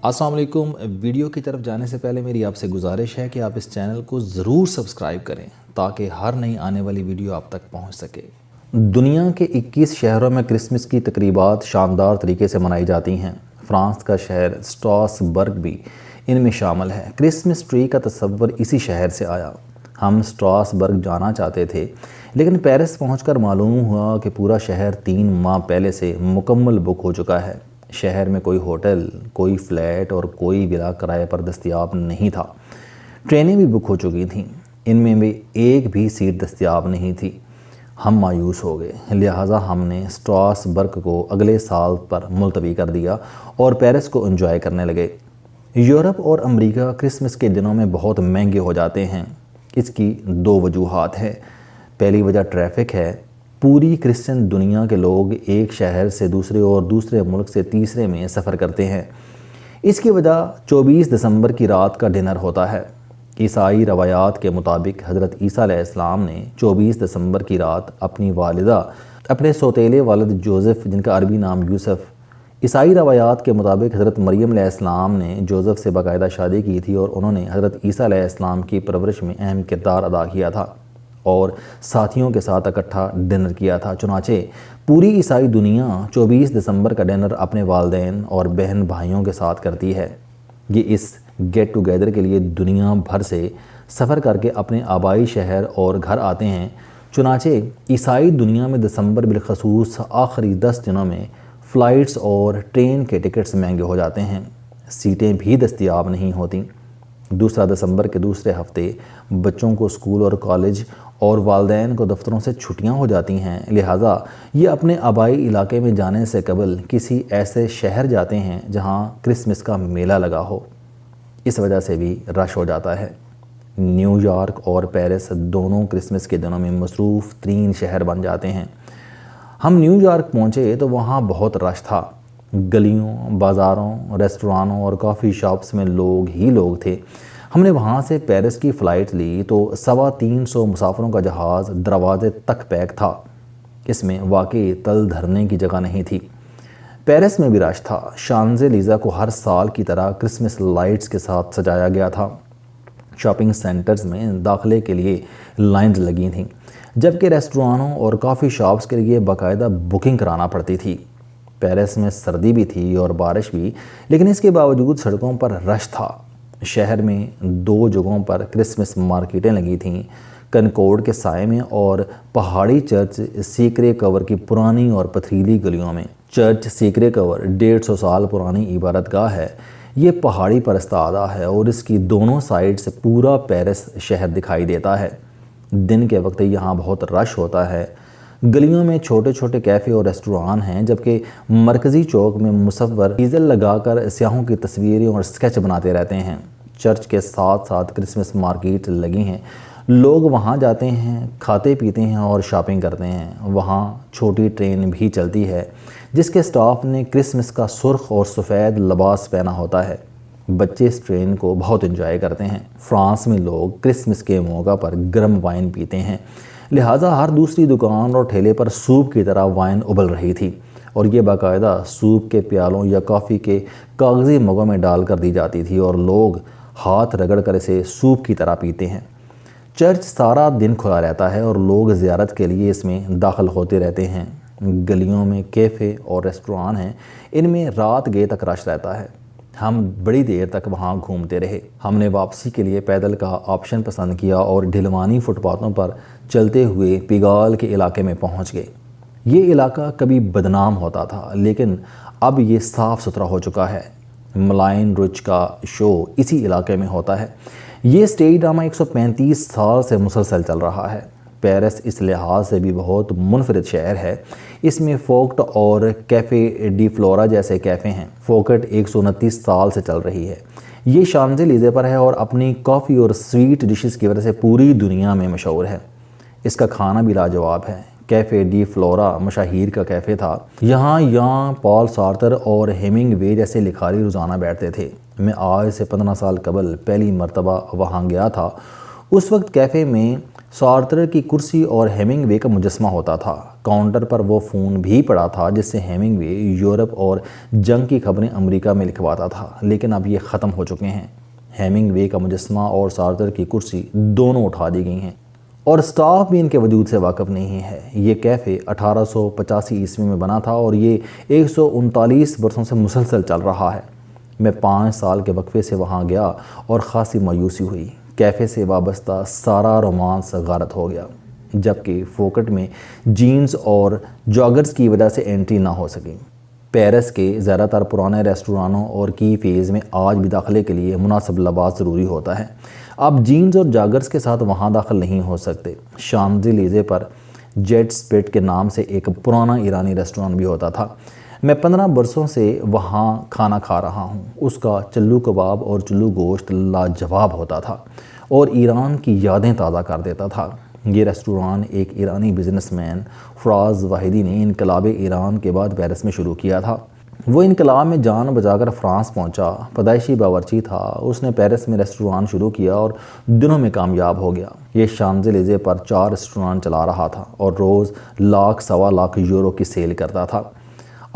अस्सलाम वालेकुम। वीडियो की तरफ जाने से पहले मेरी आपसे गुजारिश है कि आप इस चैनल को ज़रूर सब्सक्राइब करें ताकि हर नई आने वाली वीडियो आप तक पहुंच सके। दुनिया के 21 शहरों में क्रिसमस की तकरीबात शानदार तरीके से मनाई जाती हैं। फ्रांस का शहर स्ट्रासबर्ग भी इनमें शामिल है। क्रिसमस ट्री का तस्वर इसी शहर से आया। हम स्ट्रासबर्ग जाना चाहते थे, लेकिन पेरिस पहुंचकर मालूम हुआ कि पूरा शहर 3 माह पहले से मुकम्मल बुक हो चुका है। शहर में कोई होटल, कोई फ्लैट और कोई विला किराए पर दस्तयाब नहीं था। ट्रेनें भी बुक हो चुकी थीं, इनमें भी एक भी सीट दस्तयाब नहीं थी। हम मायूस हो गए, लिहाजा हमने स्ट्रासबर्ग को अगले साल पर मुलतवी कर दिया और पेरिस को एंजॉय करने लगे। यूरोप और अमेरिका क्रिसमस के दिनों में बहुत महंगे हो जाते हैं। इसकी 2 वजूहात हैं। पहली वजह ट्रैफिक है। पूरी क्रिश्चियन दुनिया के लोग एक शहर से दूसरे और दूसरे मुल्क से तीसरे में सफ़र करते हैं। इसकी वजह 24 दिसंबर की रात का डिनर होता है। ईसाई रवायात के मुताबिक हज़रत ईसा अलैहिस्सलाम ने 24 दिसंबर की रात अपनी वालिदा, अपने सौतेले वालिद जोसेफ, जिनका अरबी नाम यूसुफ, ईसाई रवायात के मुताबिक हज़रत मरियम अलैहिस्सलाम ने जोसेफ से बाकायदा शादी की थी और उन्होंने हज़रत ईसा अलैहिस्सलाम की परवरिश में अहम किरदार अदा किया था और साथियों के साथ इकट्ठा डिनर किया था। चुनाचे पूरी ईसाई दुनिया 24 दिसंबर का डिनर अपने वालिदैन और बहन भाइयों के साथ करती है। ये इस गेट टुगेदर के लिए दुनिया भर से सफ़र करके अपने आबाई शहर और घर आते हैं। चुनाचे ईसाई दुनिया में दिसंबर बिलखसूस आखिरी 10 दिनों में फ़्लाइट्स और ट्रेन के टिकट्स महंगे हो जाते हैं। सीटें भी दस्तयाब नहीं होती। 2 दिसंबर के दूसरे हफ्ते बच्चों को स्कूल और कॉलेज और वालिदैन को दफ्तरों से छुट्टियां हो जाती हैं, लिहाजा ये अपने आबाई इलाके में जाने से कबल किसी ऐसे शहर जाते हैं जहां क्रिसमस का मेला लगा हो। इस वजह से भी रश हो जाता है। न्यूयॉर्क और पेरिस दोनों क्रिसमस के दिनों में मसरूफ़ तरीन शहर बन जाते हैं। हम न्यूयॉर्क पहुँचे तो वहाँ बहुत रश था। गलियों, बाज़ारों, रेस्टोरानों और कॉफ़ी शॉप्स में लोग ही लोग थे। हमने वहाँ से पेरिस की फ़्लाइट ली तो 350 मुसाफिरों का जहाज़ दरवाजे तक पैक था। इसमें वाकई तल धरने की जगह नहीं थी। पेरिस में भी रश था। शांज़ेलीज़े को हर साल की तरह क्रिसमस लाइट्स के साथ सजाया गया था। शॉपिंग सेंटर्स में दाखिले के लिए लाइन्स लगी थीं, जबकि रेस्टोरानों और कॉफ़ी शॉप्स के लिए बाकायदा बुकिंग कराना पड़ती थी। पेरिस में सर्दी भी थी और बारिश भी, लेकिन इसके बावजूद सड़कों पर रश था। शहर में 2 जगहों पर क्रिसमस मार्केटें लगी थीं, कनकॉर्ड के साए में और पहाड़ी चर्च सेक्रे कवर की पुरानी और पथरीली गलियों में। चर्च सेक्रे कवर 150 साल पुरानी इबादतगाह है। ये पहाड़ी पर इस्तादा है और इसकी दोनों साइड से पूरा पेरिस शहर दिखाई देता है। दिन के वक्त यहाँ बहुत रश होता है। गलियों में छोटे छोटे कैफ़े और रेस्टोरां हैं, जबकि मरकज़ी चौक में मुसव्वर डीजल लगाकर स्याहों की तस्वीरें और स्केच बनाते रहते हैं। चर्च के साथ साथ क्रिसमस मार्केट लगी हैं। लोग वहां जाते हैं, खाते पीते हैं और शॉपिंग करते हैं। वहां छोटी ट्रेन भी चलती है जिसके स्टाफ ने क्रिसमस का सुर्ख और सफ़ेद लिबास पहना होता है। बच्चे इस ट्रेन को बहुत एंजॉय करते हैं। फ्रांस में लोग क्रिसमस के मौका पर गर्म वाइन पीते हैं, लिहाजा हर दूसरी दुकान और ठेले पर सूप की तरह वाइन उबल रही थी और ये बाकायदा सूप के प्यालों या कॉफ़ी के कागज़ी मगों में डाल कर दी जाती थी और लोग हाथ रगड़ कर इसे सूप की तरह पीते हैं। चर्च सारा दिन खुला रहता है और लोग ज़ियारत के लिए इसमें दाखिल होते रहते हैं। गलियों में कैफ़े और रेस्टोरां हैं, इनमें रात गए तक रश रहता है। हम बड़ी देर तक वहाँ घूमते रहे। हमने वापसी के लिए पैदल का ऑप्शन पसंद किया और ढिलवानी फुटपाथों पर चलते हुए पिगाल के इलाके में पहुँच गए। ये इलाका कभी बदनाम होता था, लेकिन अब ये साफ़ सुथरा हो चुका है। मलाइन रुच का शो इसी इलाके में होता है। ये स्टेज ड्रामा 135 साल से मुसलसल चल रहा है। पेरिस इस लिहाज से भी बहुत मुनफरिद शहर है। इसमें फोकट और कैफ़े डी फ्लोरा जैसे कैफ़े हैं। फोकट 129 साल से चल रही है। ये शांज़ेलीज़े पर है और अपनी कॉफ़ी और स्वीट डिशेस की वजह से पूरी दुनिया में मशहूर है। इसका खाना भी लाजवाब है। कैफ़े डी फ्लोरा मशहूर का कैफ़े था। यहाँ पॉल सार्थर और हेमिंगवे जैसे लिखारी रोज़ाना बैठते थे। मैं आज से 15 साल कबल पहली मरतबा वहाँ गया था। उस वक्त कैफ़े में سارتر کی کرسی اور ہیمنگ وے کا مجسمہ ہوتا تھا۔ کاؤنٹر پر وہ فون بھی پڑا تھا جس سے ہیمنگ وے یورپ اور جنگ کی خبریں امریکہ میں لکھواتا تھا، لیکن اب یہ ختم ہو چکے ہیں۔ ہیمنگ وے کا مجسمہ اور سارتر کی کرسی دونوں اٹھا دی گئی ہیں اور سٹاف بھی ان کے وجود سے واقف نہیں ہے۔ یہ کیفے 1885 میں بنا تھا اور یہ 139 برسوں سے مسلسل چل رہا ہے۔ میں 5 سال کے وقفے سے وہاں گیا اور خاصی مایوسی ہوئی۔ کیفے سے وابستہ سارا رومانس غارت ہو گیا، جبکہ فوکٹ میں جینز اور جاگرز کی وجہ سے انٹری نہ ہو سکی۔ پیرس کے زیادہ تر پرانے ریسٹورانوں اور کی فیز میں آج بھی داخلے کے لیے مناسب لباس ضروری ہوتا ہے۔ آپ جینز اور جاگرز کے ساتھ وہاں داخل نہیں ہو سکتے۔ شانزلیزے پر جیٹ سپٹ کے نام سے ایک پرانا ایرانی ریسٹوران بھی ہوتا تھا۔ میں 15 برسوں سے وہاں کھانا کھا رہا ہوں۔ اس کا چلو کباب اور چلو گوشت لاجواب ہوتا تھا اور ایران کی یادیں تازہ کر دیتا تھا۔ یہ ریسٹوران ایک ایرانی بزنس مین فراز واحدی نے انقلاب ایران کے بعد پیرس میں شروع کیا تھا۔ وہ انقلاب میں جان بچا کر فرانس پہنچا۔ پیدائشی باورچی تھا۔ اس نے پیرس میں ریسٹوران شروع کیا اور دنوں میں کامیاب ہو گیا۔ یہ شانزلیزے پر 4 ریسٹوران چلا رہا تھا اور روز لاکھ سوا لاکھ یورو کی سیل کرتا تھا۔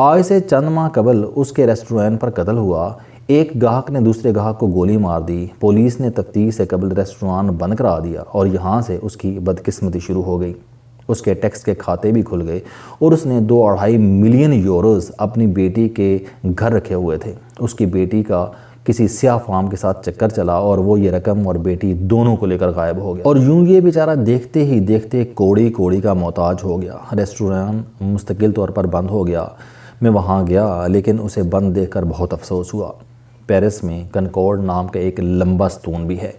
آج سے چند ماہ قبل اس کے ریسٹوران پر قتل ہوا۔ ایک گاہک نے دوسرے گاہک کو گولی مار دی۔ پولیس نے تفتیش سے قبل ریسٹوران بند کرا دیا اور یہاں سے اس کی بدقسمتی شروع ہو گئی۔ اس کے ٹیکس کے کھاتے بھی کھل گئے اور اس نے 2.5 ملین یوروز اپنی بیٹی کے گھر رکھے ہوئے تھے۔ اس کی بیٹی کا کسی سیاہ فام کے ساتھ چکر چلا اور وہ یہ رقم اور بیٹی دونوں کو لے کر غائب ہو گیا اور یوں یہ بیچارہ دیکھتے ہی دیکھتے کوڑی کوڑی کا محتاج ہو گیا۔ ریسٹوران مستقل طور پر بند ہو گیا۔ میں وہاں گیا لیکن اسے بند دیکھ کر بہت افسوس ہوا۔ پیرس میں کنکورڈ نام کا ایک لمبا ستون بھی ہے۔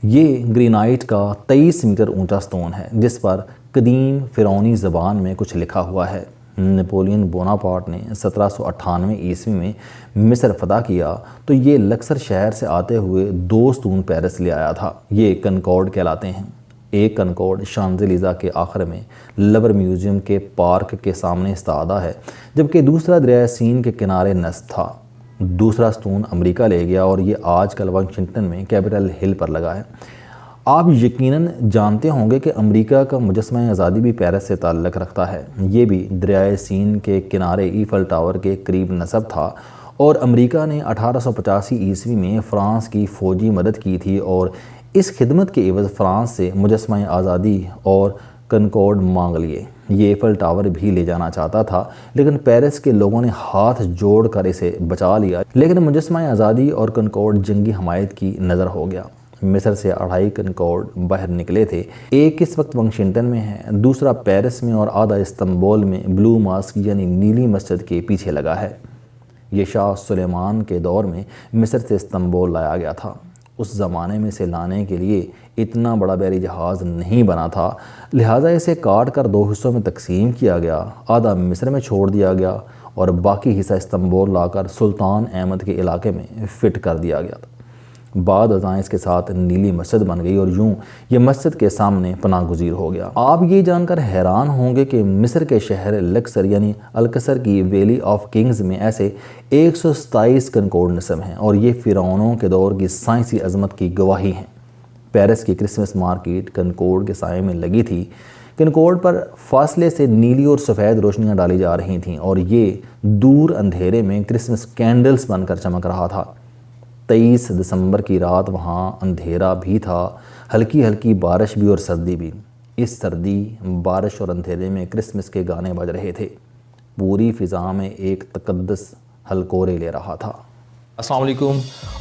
یہ گرینائٹ کا 23 میٹر اونچا ستون ہے جس پر قدیم فرعونی زبان میں کچھ لکھا ہوا ہے۔ نپولین بوناپارٹ نے 1798 میں مصر فتح کیا تو یہ لکسر شہر سے آتے ہوئے 2 ستون پیرس لے آیا تھا۔ یہ کنکورڈ کہلاتے ہیں۔ ایک کنکورڈ شانزلیزے کے آخر میں لور میوزیم کے پارک کے سامنے استادہ ہے، جبکہ دوسرا دریائے سین کے کنارے نصب تھا۔ دوسرا ستون امریکہ لے گیا اور یہ آج کل واشنگٹن میں کیپٹل ہل پر لگا ہے۔ آپ یقیناً جانتے ہوں گے کہ امریکہ کا مجسمہ آزادی بھی پیرس سے تعلق رکھتا ہے۔ یہ بھی دریائے سین کے کنارے ایفل ٹاور کے قریب نصب تھا اور امریکہ نے 1885 میں فرانس کی فوجی مدد کی تھی اور اس خدمت کے عوض فرانس سے مجسمہ آزادی اور کنکورڈ مانگ لیے۔ یہ ایفل ٹاور بھی لے جانا چاہتا تھا لیکن پیرس کے لوگوں نے ہاتھ جوڑ کر اسے بچا لیا، لیکن مجسمہ آزادی اور کنکورڈ جنگی حمایت کی نظر ہو گیا۔ مصر سے 2.5 کنکورڈ باہر نکلے تھے۔ ایک اس وقت واشنگٹن میں ہے، دوسرا پیرس میں اور آدھا استنبول میں بلو ماسک یعنی نیلی مسجد کے پیچھے لگا ہے۔ یہ شاہ سلیمان کے دور میں مصر سے استنبول لایا گیا تھا۔ اس زمانے میں اسے لانے کے لیے اتنا بڑا بحری جہاز نہیں بنا تھا، لہٰذا اسے کاٹ کر 2 حصوں میں تقسیم کیا گیا۔ آدھا مصر میں چھوڑ دیا گیا اور باقی حصہ استنبول لا کر سلطان احمد کے علاقے میں فٹ کر دیا گیا تھا۔ بعد ازاں اس کے ساتھ نیلی مسجد بن گئی اور یوں یہ مسجد کے سامنے پناہ گزیر ہو گیا۔ آپ یہ جان کر حیران ہوں گے کہ مصر کے شہر لکسر یعنی القصر کی ویلی آف کنگز میں ایسے 127 کنکورڈ نصب ہیں اور یہ فرعونوں کے دور کی سائنسی عظمت کی گواہی ہیں۔ پیرس کی کرسمس مارکیٹ کنکورڈ کے سائے میں لگی تھی۔ کنکورڈ پر فاصلے سے نیلی اور سفید روشنیاں ڈالی جا رہی تھیں اور یہ دور اندھیرے میں کرسمس کینڈلز بن کر چمک رہا تھا۔ 23 دسمبر کی رات وہاں اندھیرا بھی تھا، ہلکی ہلکی بارش بھی اور سردی بھی۔ اس سردی، بارش اور اندھیرے میں کرسمس کے گانے بج رہے تھے۔ پوری فضا میں ایک تقدس ہلکورے لے رہا تھا۔ السلام علیکم۔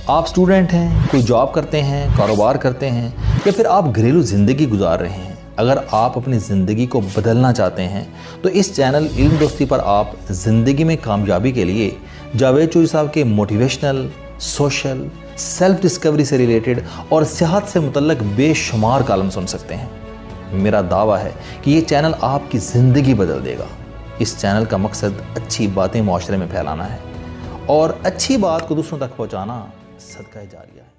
آپ سٹوڈنٹ ہیں، کوئی جاب کرتے ہیں، کاروبار کرتے ہیں یا پھر آپ گھریلو زندگی گزار رہے ہیں۔ اگر آپ اپنی زندگی کو بدلنا چاہتے ہیں تو اس چینل علم دوستی پر آپ زندگی میں کامیابی کے لیے جاوید چوہری صاحب کے موٹیویشنل، سوشل، سیلف ڈسکوری سے ریلیٹڈ اور صحت سے متعلق بے شمار کالم سن سکتے ہیں۔ میرا دعویٰ ہے کہ یہ چینل آپ کی زندگی بدل دے گا۔ اس چینل کا مقصد اچھی باتیں معاشرے میں پھیلانا ہے اور اچھی بات کو دوسروں تک پہنچانا صدقہ جاریہ ہے۔